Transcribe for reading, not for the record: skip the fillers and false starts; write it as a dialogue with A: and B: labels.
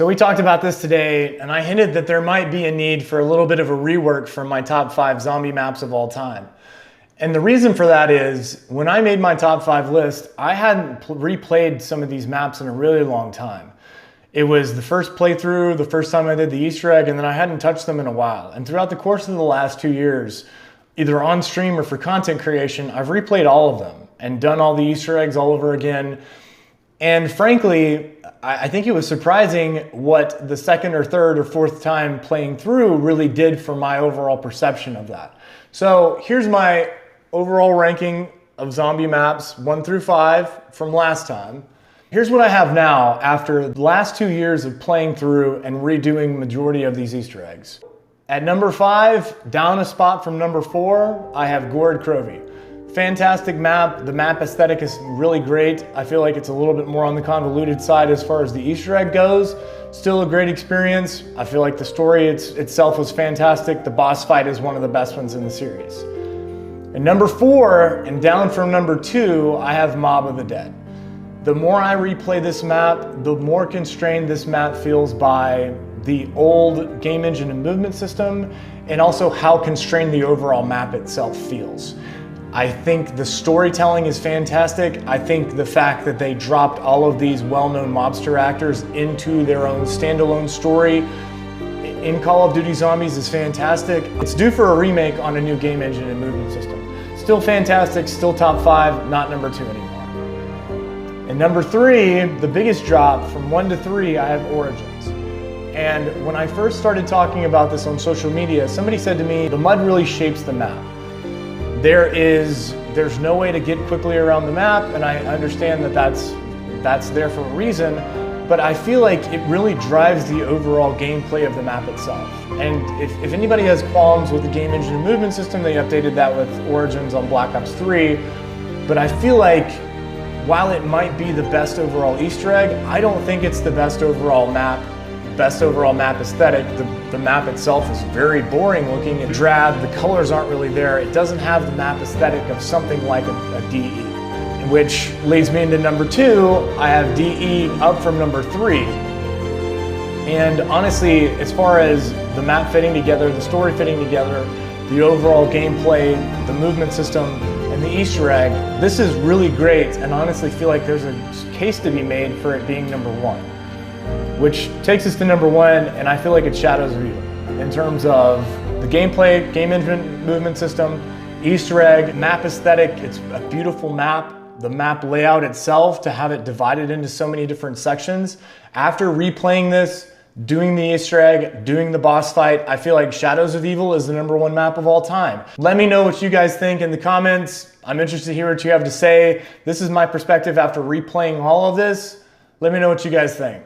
A: So we talked about this today, and I hinted that there might be a need for a little bit of a rework from my top 5 zombie maps of all time. And the reason for that is, when I made my top 5 list, I hadn't replayed some of these maps in a really long time. It was the first playthrough, the first time I did the Easter egg, and then I hadn't touched them in a while. And throughout the course of the last 2 years, either on stream or for content creation, I've replayed all of them and done all the Easter eggs all over again. And frankly, I think it was surprising what the second or third or fourth time playing through really did for my overall perception of that. So here's my overall ranking of zombie maps 1 through 5 from last time. Here's what I have now after the last 2 years of playing through and redoing majority of these Easter eggs. At number 5, down a spot from number 4, I have Gourd Crovey. Fantastic map. The map aesthetic is really great. I feel like it's a little bit more on the convoluted side as far as the Easter egg goes. Still a great experience. I feel like the story itself was fantastic. The boss fight is one of the best ones in the series. And number 4, and down from number 2, I have Mob of the Dead. The more I replay this map, the more constrained this map feels by the old game engine and movement system, and also how constrained the overall map itself feels. I think the storytelling is fantastic. I think the fact that they dropped all of these well-known mobster actors into their own standalone story in Call of Duty Zombies is fantastic. It's due for a remake on a new game engine and movement system. Still fantastic, still top 5, not number 2 anymore. And number 3, the biggest drop from 1 to 3, I have Origins. And when I first started talking about this on social media, somebody said to me, the mud really shapes the map. There's no way to get quickly around the map, and I understand that that's there for a reason, but I feel like it really drives the overall gameplay of the map itself. And if anybody has qualms with the game engine and movement system, they updated that with Origins on Black Ops 3, but I feel like while it might be the best overall Easter egg, I don't think it's the best overall map aesthetic. The map itself is very boring looking and drab. The colors aren't really there. It doesn't have the map aesthetic of something like a DE. Which leads me into number 2. I have DE up from number 3. And honestly, as far as the map fitting together, the story fitting together, the overall gameplay, the movement system, and the Easter egg, this is really great, and honestly feel like there's a case to be made for it being number 1. Which takes us to number 1, and I feel like it's Shadows of Evil. In terms of the gameplay, game engine, movement system, Easter egg, map aesthetic, it's a beautiful map. The map layout itself, to have it divided into so many different sections. After replaying this, doing the Easter egg, doing the boss fight, I feel like Shadows of Evil is the number 1 map of all time. Let me know what you guys think in the comments. I'm interested to hear what you have to say. This is my perspective after replaying all of this. Let me know what you guys think.